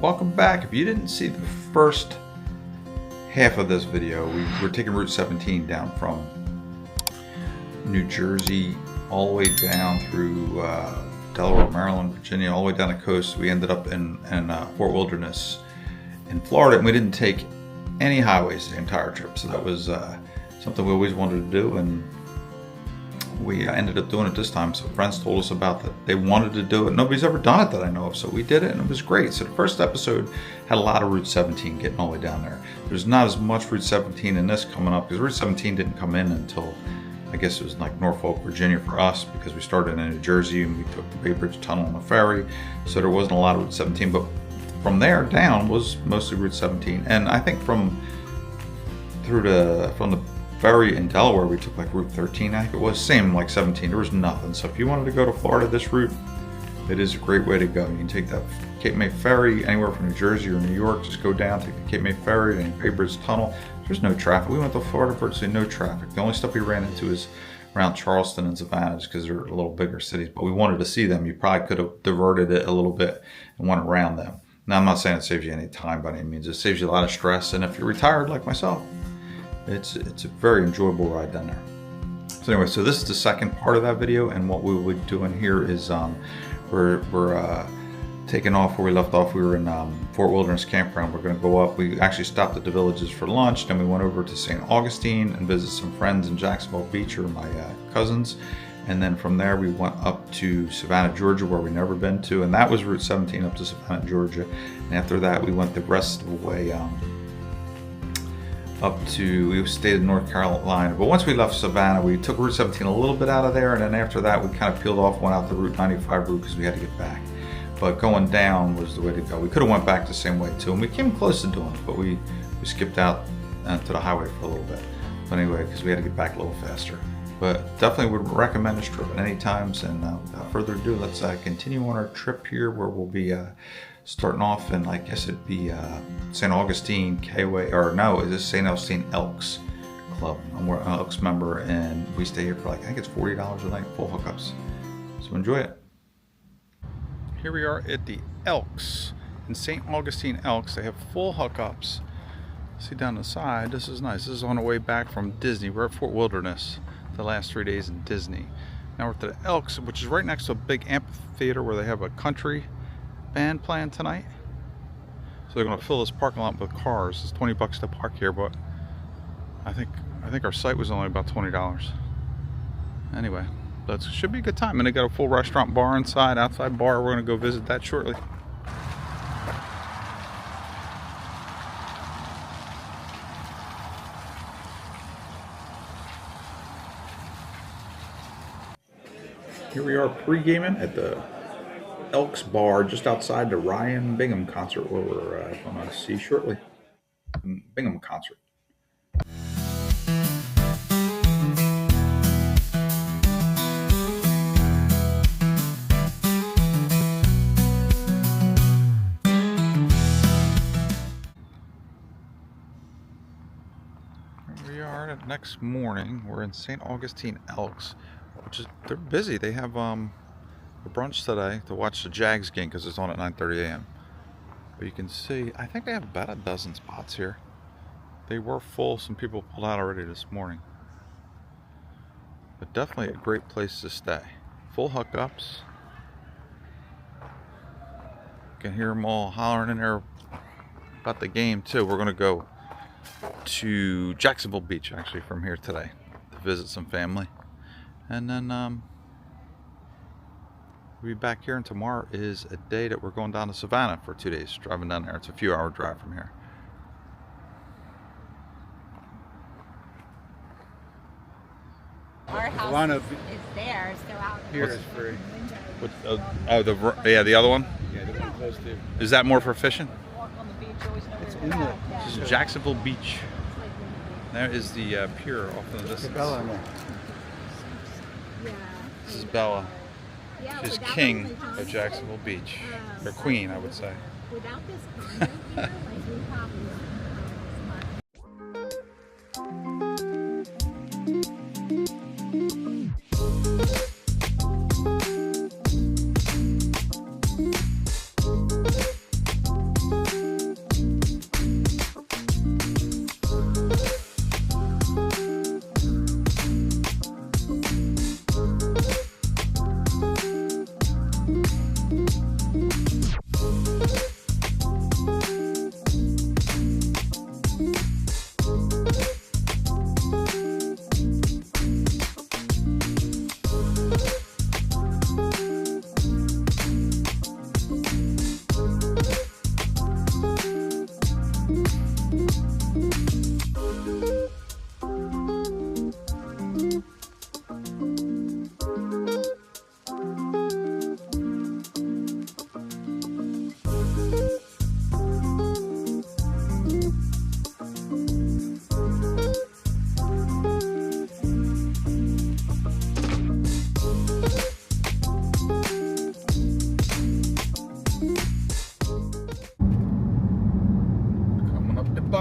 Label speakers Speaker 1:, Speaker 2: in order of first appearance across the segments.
Speaker 1: welcome back. If you didn't see the first half of this video, we're taking Route 17 down from New Jersey all the way down through Delaware, Maryland, Virginia, all the way down the coast. We ended up in Fort Wilderness in Florida, and we didn't take any highways the entire trip. So that was something we always wanted to do, and we ended up doing it this time. So friends told us about that. They wanted to do it. Nobody's ever done it that I know of, so we did it, and it was great. So the first episode had a lot of Route 17 getting all the way down there. There's not as much Route 17 in this coming up, because Route 17 didn't come in until, I guess it was like Norfolk, Virginia for us, because we started in New Jersey and we took the Bay Bridge Tunnel on the ferry. So there wasn't a lot of Route 17, but from there down was mostly Route 17. And I think from the ferry in Delaware, we took like Route 13, I think it was, same like 17, there was nothing. So if you wanted to go to Florida this route, it is a great way to go. You can take that Cape May ferry anywhere from New Jersey or New York, just go down, take the Cape May ferry, then Bay Bridge Tunnel. There's no traffic. We went to Florida, virtually no traffic. The only stuff we ran into is around Charleston and Savannah, just because they're a little bigger cities, but we wanted to see them. You probably could have diverted it a little bit and went around them. Now, I'm not saying it saves you any time by any means. It saves you a lot of stress, and if you're retired like myself, it's a very enjoyable ride down there. So anyway, so this is the second part of that video, and what we would do in here is we're taking off where we left off. We were in Fort Wilderness Campground. We're going to go up. We actually stopped at the Villages for lunch, then we went over to Saint Augustine and visited some friends in Jacksonville Beach, or my cousins. And then from there we went up to Savannah, Georgia, where we've never been to, and that was Route 17 up to Savannah, Georgia. And after that we went the rest of the way we stayed in North Carolina. But once we left Savannah, we took Route 17 a little bit out of there, and then after that we kind of peeled off, went out the Route 95 route because we had to get back. But going down was the way to go. We could have went back the same way too, and we came close to doing it, but we skipped out to the highway for a little bit. But anyway, because we had to get back a little faster. But definitely would recommend this trip at any times. And without further ado, let's continue on our trip here, where we'll be starting off in, I guess it'd be Saint Augustine K-Way, or no, is this Saint Augustine Elks Club? I'm an Elks member, and we stay here for I think it's $40 a night, full hookups. So enjoy it. Here we are at the Elks in Saint Augustine Elks. They have full hookups. See down the side, this is nice. This is on the way back from Disney. We're at Fort Wilderness the last 3 days in Disney. Now we're at the Elks, which is right next to a big amphitheater where they have a country band playing tonight. So they're going to fill this parking lot with cars. It's 20 bucks to park here, but I think our site was only about $20. Anyway, that should be a good time. And they got a full restaurant bar inside, outside bar. We're going to go visit that shortly. Here we are pre-gaming at the Elks Bar just outside the Ryan Bingham concert, where we're going to see shortly. Bingham concert. Here we are next morning. We're in Saint Augustine Elks. They're busy. They have a brunch today to watch the Jags game, because it's on at 9:30 a.m. But you can see, I think they have about a dozen spots here. They were full. Some people pulled out already this morning. But definitely a great place to stay. Full hookups. You can hear them all hollering in there about the game too. We're going to go to Jacksonville Beach actually from here today to visit some family. And then we'll be back here, and tomorrow is a day that we're going down to Savannah for 2 days, driving down there. It's a few hour drive from here.
Speaker 2: Our house is there, so out
Speaker 3: here is free.
Speaker 1: The other one?
Speaker 3: Yeah, the one close to.
Speaker 1: Is that more for fishing?
Speaker 3: It's in the.
Speaker 1: This is Jacksonville Beach. There is the pier off in the distance. This is Bella. She's king of Jacksonville Beach. Or queen, I would say.
Speaker 2: Without this like we probably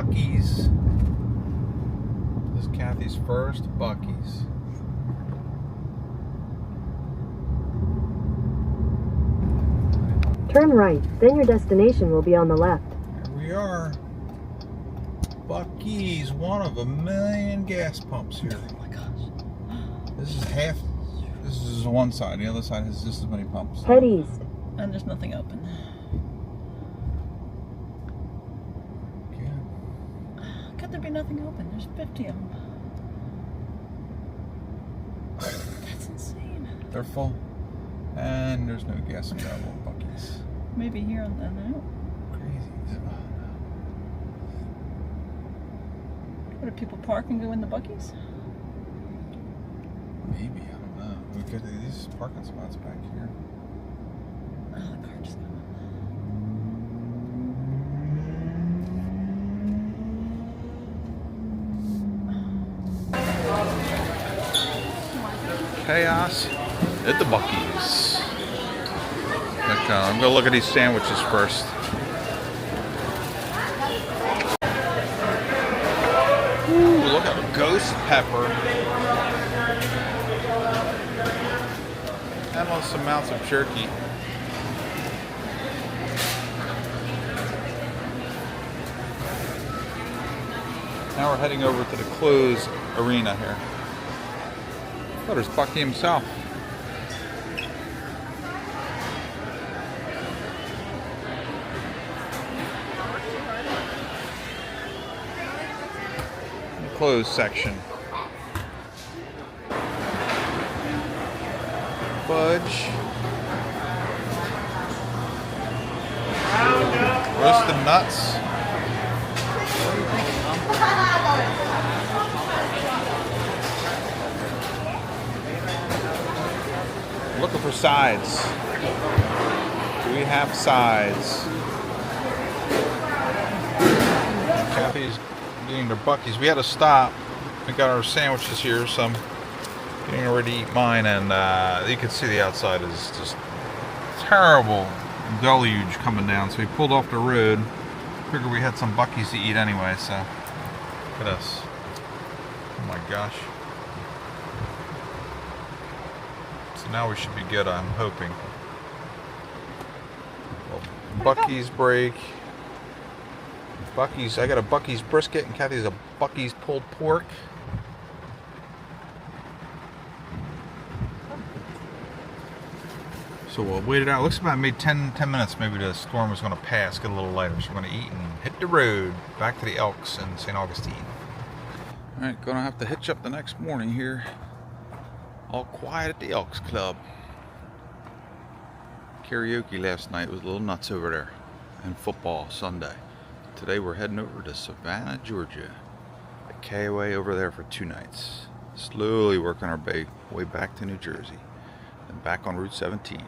Speaker 1: Buc-ee's. This is Kathy's first Buc-ee's.
Speaker 4: Turn right, then your destination will be on the left.
Speaker 1: Here we are. Buc-ee's, one of a million gas pumps here.
Speaker 3: Oh my gosh.
Speaker 1: This is half. This is one side. The other side has just as many pumps.
Speaker 4: Head east.
Speaker 3: And there's nothing open.
Speaker 1: Yeah.
Speaker 3: How could there be nothing open? There's 50 of them. That's insane.
Speaker 1: They're full. And there's no gas available at Buc-ee's.
Speaker 3: Maybe here and then out.
Speaker 1: Crazy.
Speaker 3: What, do people park and go in the Buc-ee's?
Speaker 1: Maybe, I don't know. We got these parking spots back here.
Speaker 3: Oh, the car just got
Speaker 1: Chaos at the Buc-ee's. Okay, I'm gonna look at these sandwiches first. Ooh, look at a ghost pepper. Endless amounts of jerky. Now we're heading over to the clothes arena here. Oh, there's Bucky himself. The clothes section. Fudge. Roasted nuts. Looking for sides. Do we have sides? Kathy's getting their Buc-ee's. We had to stop. We got our sandwiches here, so I'm getting ready to eat mine, and you can see the outside is just terrible deluge coming down. So we pulled off the road. Figured we had some Buc-ee's to eat anyway, so look at us. Oh my gosh. So now we should be good, I'm hoping. Well, Buc-ee's break. Buc-ee's, I got a Buc-ee's brisket, and Kathy's a Buc-ee's pulled pork. So we'll wait it out. Looks about maybe 10 minutes. Maybe the storm was going to pass, get a little lighter. So we're going to eat and hit the road back to the Elks in Saint Augustine. All right, going to have to hitch up the next morning here. All quiet at the Elks Club. Karaoke last night was a little nuts over there. And football Sunday. Today we're heading over to Savannah, Georgia. A KOA over there for 2 nights. Slowly working our way back to New Jersey. And back on Route 17.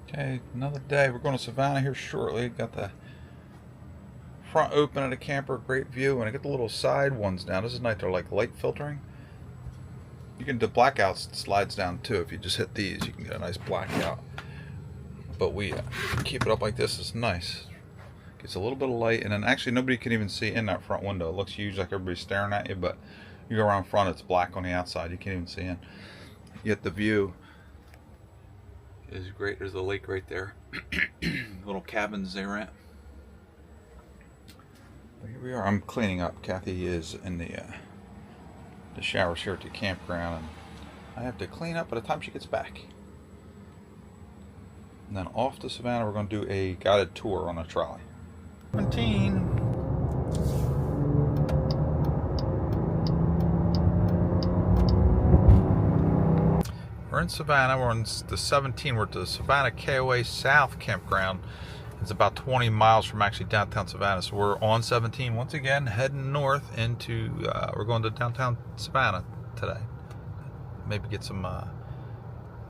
Speaker 1: Okay, another day. We're going to Savannah here shortly. Got the front open of the camper, great view, and I get the little side ones down. This is nice. They're like light filtering. You can do blackouts slides down too. If you just hit these, you can get a nice blackout. But we keep it up like this. It's nice. Gets a little bit of light, and then actually nobody can even see in that front window. It looks huge, like everybody's staring at you, but you go around front, it's black on the outside. You can't even see in. Yet the view is great. There's the lake right there. Little cabins they rent. But here we are. I'm cleaning up. Kathy is in the showers here at the campground, and I have to clean up by the time she gets back. And then off to Savannah, we're going to do a guided tour on a trolley. 17. We're in Savannah. We're on the 17. We're at the Savannah KOA South campground. It's about 20 miles from actually downtown Savannah. So we're on 17 once again, heading north into, we're going to downtown Savannah today. Maybe get some,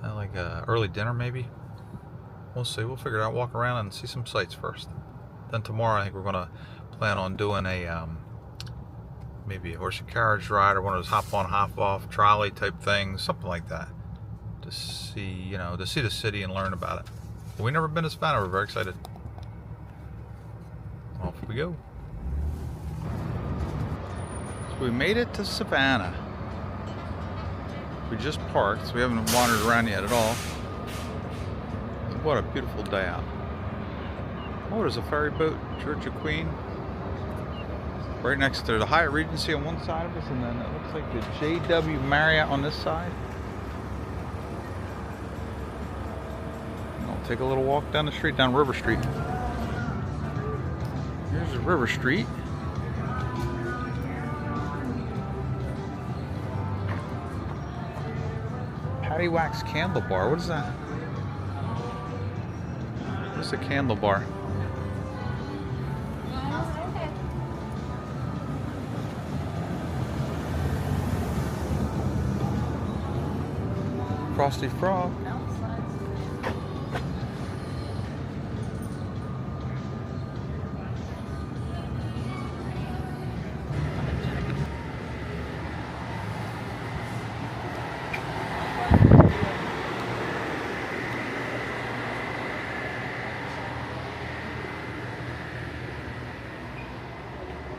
Speaker 1: early dinner maybe. We'll see. We'll figure it out. Walk around and see some sights first. Then tomorrow I think we're gonna plan on doing a maybe a horse and carriage ride, or one of those hop on hop off trolley type things, something like that, to see, you know, to see the city and learn about it. But we've never been to Savannah. We're very excited. Off we go. So we made it to Savannah. We just parked, so we haven't wandered around yet at all. What a beautiful day out. Oh, there's a ferry boat, Church of Queen. Right next to the Hyatt Regency on one side of us, and then it looks like the JW Marriott on this side. And I'll take a little walk down the street, down River Street. Here's River Street. Patty Wax Candle Bar. What is that? What's a candle bar? Frosty Frog.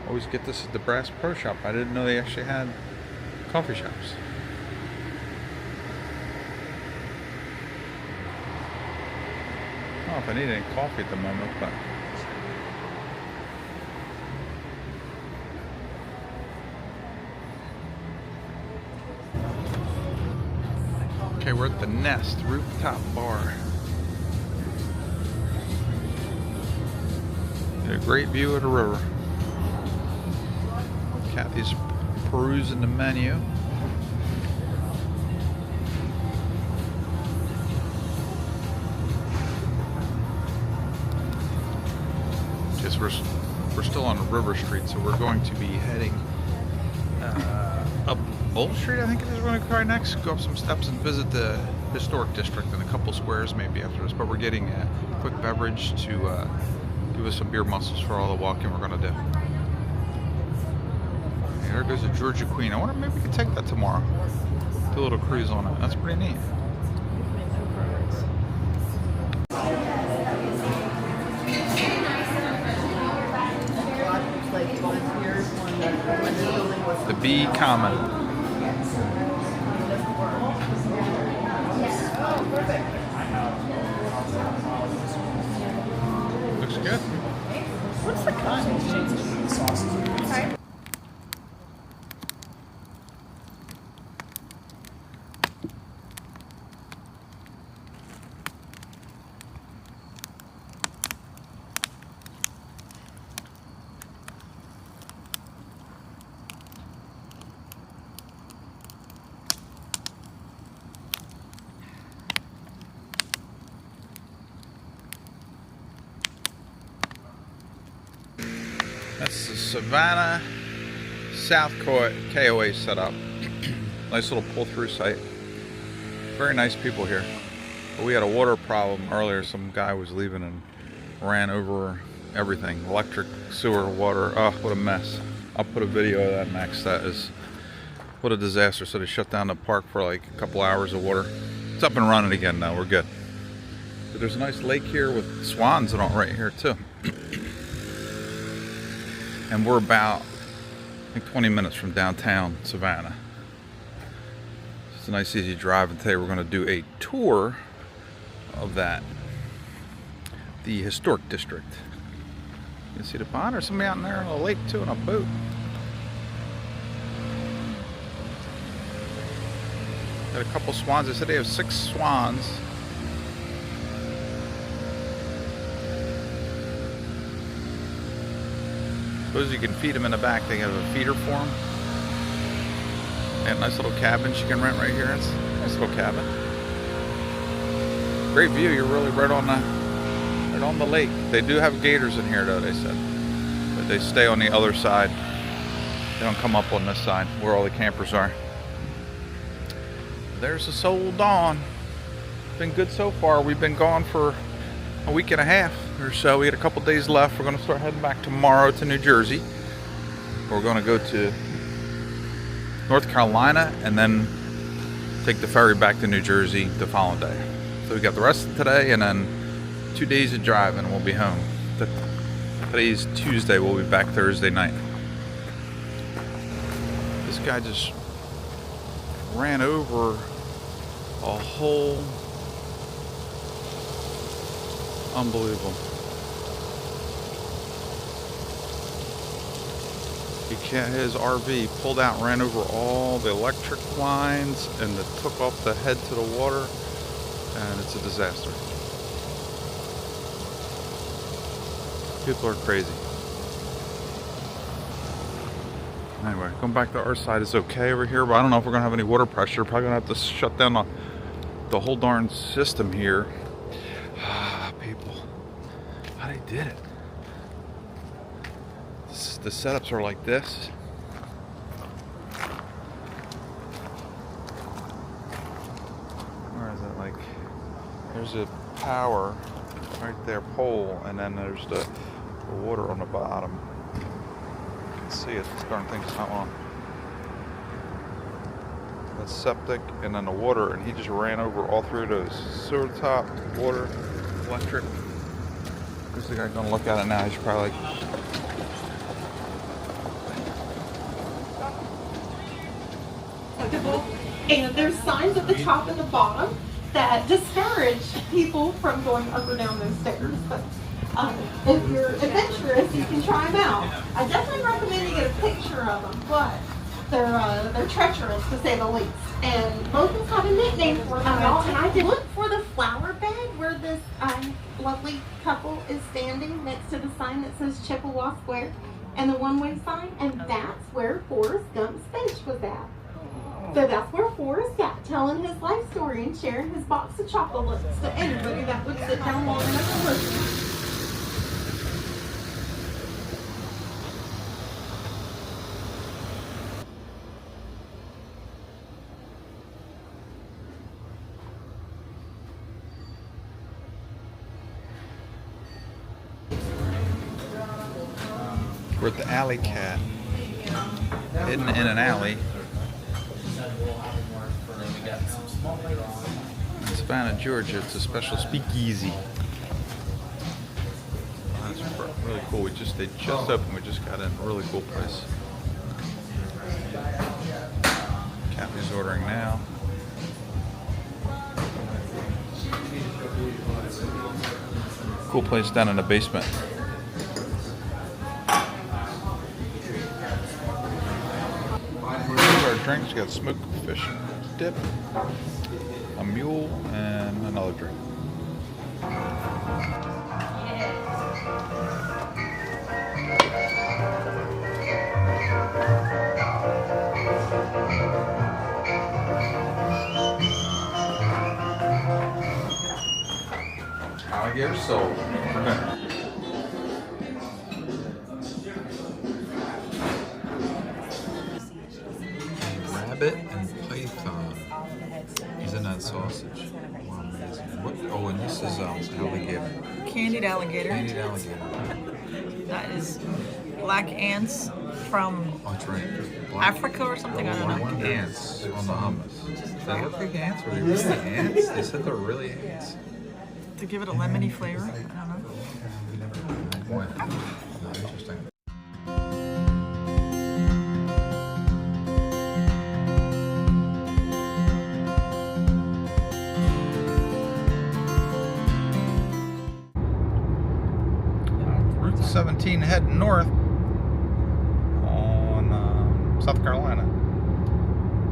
Speaker 1: Always get this at the Brass Pro Shop. I didn't know they actually had coffee shops. I don't know if I need any coffee at the moment, but okay, we're at the Nest Rooftop Bar. Get a great view of the river. Kathy's perusing the menu. Guess we're still on River Street, so we're going to be heading up Old Street, I think it is. We're going to go right next, go up some steps and visit the historic district and a couple squares maybe after this. But we're getting a quick beverage to give us some beer muscles for all the walking we're going to do. There goes the Georgia Queen. I wonder, maybe we could take that tomorrow. Do a little cruise on it. That's pretty neat. The Bee Common. Looks good.
Speaker 3: What's the cotton? Sorry?
Speaker 1: That's the Savannah South KOA setup. Nice little pull-through site. Very nice people here. But we had a water problem earlier. Some guy was leaving and ran over everything. Electric, sewer, water. Oh, what a mess. I'll put a video of that next. That is, what a disaster. So they shut down the park for like a couple hours of water. It's up and running again now. We're good. But there's a nice lake here with swans and all right here too. And we're about, I think, 20 minutes from downtown Savannah. It's a nice easy drive, and today we're going to do a tour of that, the historic district. You can see the pond. There's somebody out in there on a lake too, on a boat. Got a couple swans. They said they have 6 swans. Suppose you can feed them in the back. They have a feeder for them. And nice little cabins you can rent right here. It's a nice little cabin. Great view. You're really right on the lake. They do have gators in here though, they said. But they stay on the other side. They don't come up on this side where all the campers are. There's the Soul Dawn. Been good so far. We've been gone for a week and a half or so. We had a couple days left. We're going to start heading back tomorrow to New Jersey. We're going to go to North Carolina and then take the ferry back to New Jersey the following day. So we got the rest of today and then 2 days of driving and we'll be home. Today's Tuesday. We'll be back Thursday night. This guy just ran over a whole... Unbelievable. His RV pulled out, ran over all the electric lines, and it took off the head to the water, and it's a disaster. People are crazy. Anyway, going back to our side is okay over here, but I don't know if we're gonna have any water pressure. Probably gonna have to shut down the whole darn system here. People, how they did it. The setups are like this. Where is it? Like, there's a power right there, pole, and then there's the water on the bottom. You can see it. This darn thing's not on. That's septic, and then the water, and he just ran over all through those sewer top, water, electric. Who's the guy gonna look at it now? He's probably like,
Speaker 5: and there's signs at the top and the bottom that discourage people from going up or down those stairs. But if you're adventurous, you can try them out. I definitely recommend you get a picture of them, but they're treacherous to say the least. And locals have a nickname for them. And I did look for the flower bed where this lovely couple is standing next to the sign that says Chippewa Square and the one-way sign, and that's where Forrest Gump's bench was at. So that's where Forrest got, telling his life story and sharing his box of chocolates to anybody that would sit down long enough to listen.
Speaker 1: we're at the Alley Cat, hidden in an alley. In Savannah, Georgia, it's a special speakeasy. That's really cool. They just opened. We just got in. Really cool place. Kathy's ordering now. Cool place down in the basement. Here's our drinks. We got smoked fish dip, a mule, and another drink. Alligator soul. Rabbit and python. He's in that sausage. Wow, amazing. What? Oh, and this is alligator.
Speaker 3: Candied alligator.
Speaker 1: Candied alligator.
Speaker 3: That is black ants from
Speaker 1: That's right.
Speaker 3: Africa or something. I don't know.
Speaker 1: Ants on the hummus. They look like ants. Were they really ants? They said they're really ants.
Speaker 3: To give it a lemony flavor. I don't know.
Speaker 1: Boy, interesting. Route 17 heading north on South Carolina.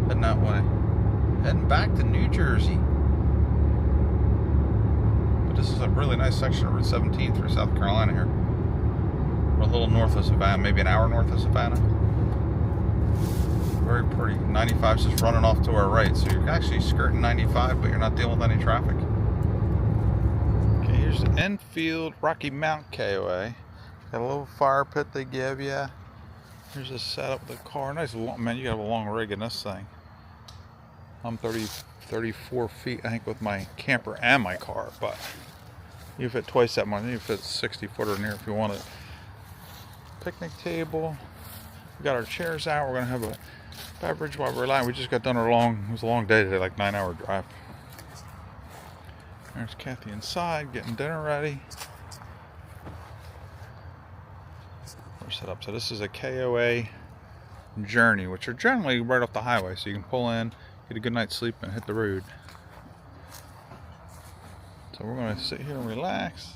Speaker 1: Heading that way. Heading back to New Jersey. This is a really nice section of Route 17 through South Carolina here. We're a little north of Savannah, maybe an hour north of Savannah. Very pretty. 95's just running off to our right, so you're actually skirting 95, but you're not dealing with any traffic. Okay, here's the Enfield Rocky Mount KOA. Got a little fire pit they give you. Here's a setup of the car. Nice long, man, you got a long rig in this thing. I'm 34 feet, I think, with my camper and my car, but You fit twice that much. You fit 60-footer in here if you want it. Picnic table. We got our chairs out. We're gonna have a beverage while we're lying. We just got done it was a long day today, like 9-hour drive. There's Kathy inside getting dinner ready. We're set up. So this is a KOA journey, which are generally right off the highway, so you can pull in, get a good night's sleep, and hit the road. So we're going to sit here and relax,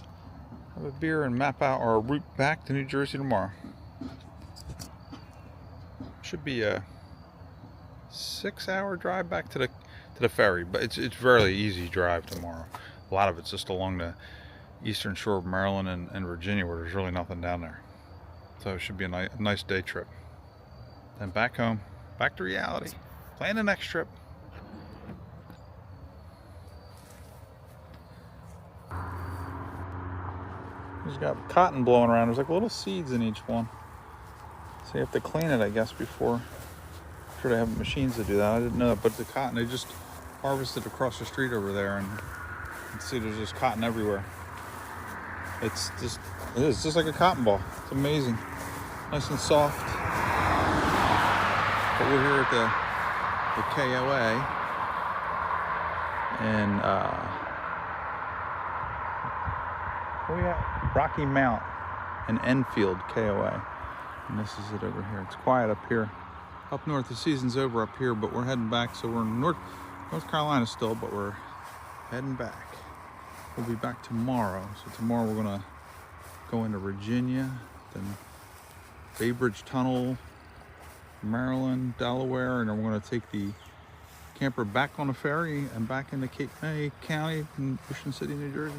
Speaker 1: have a beer, and map out our route back to New Jersey tomorrow. Should be a 6-hour drive back to the ferry, but it's fairly easy drive tomorrow. A lot of it's just along the eastern shore of Maryland and Virginia, where there's really nothing down there. So it should be a nice day trip. Then back home, back to reality. Plan the next trip. He's got cotton blowing around. There's like little seeds in each one. So you have to clean it, I guess, before. I'm sure they have machines to do that. I didn't know that, but the cotton, they just harvested across the street over there, and you can see there's just cotton everywhere. It is just like a cotton ball. It's amazing. Nice and soft. But we're here at the KOA, and we at Rocky Mount in Enfield, KOA. And this is it over here. It's quiet up here. Up north, the season's over up here, but we're heading back. So we're in North Carolina still, but we're heading back. We'll be back tomorrow. So tomorrow we're gonna go into Virginia, then Bay Bridge Tunnel, Maryland, Delaware, and then we're going to take the camper back on the ferry and back into Cape May County in Ocean City, New Jersey.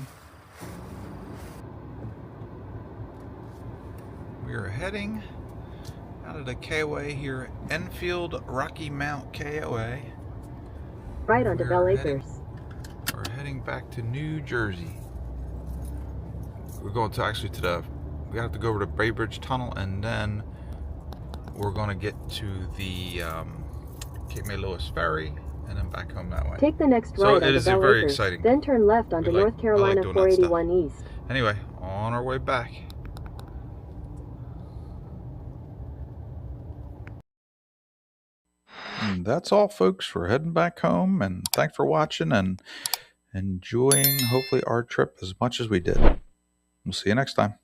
Speaker 1: We are heading out of the KOA here at Enfield Rocky Mount KOA.
Speaker 4: Right onto Bell Acres.
Speaker 1: We're heading back to New Jersey. We're going to we have to go over to Bay Bridge Tunnel, and then we're going to get to the Cape May Lewis Ferry, and then back home that way.
Speaker 4: Take the next right onto Bell
Speaker 1: very
Speaker 4: Acres,
Speaker 1: exciting.
Speaker 4: then turn left onto North Carolina 481 East.
Speaker 1: Anyway, on our way back. And that's all, folks, for heading back home, and thanks for watching and enjoying, hopefully, our trip as much as we did. We'll see you next time.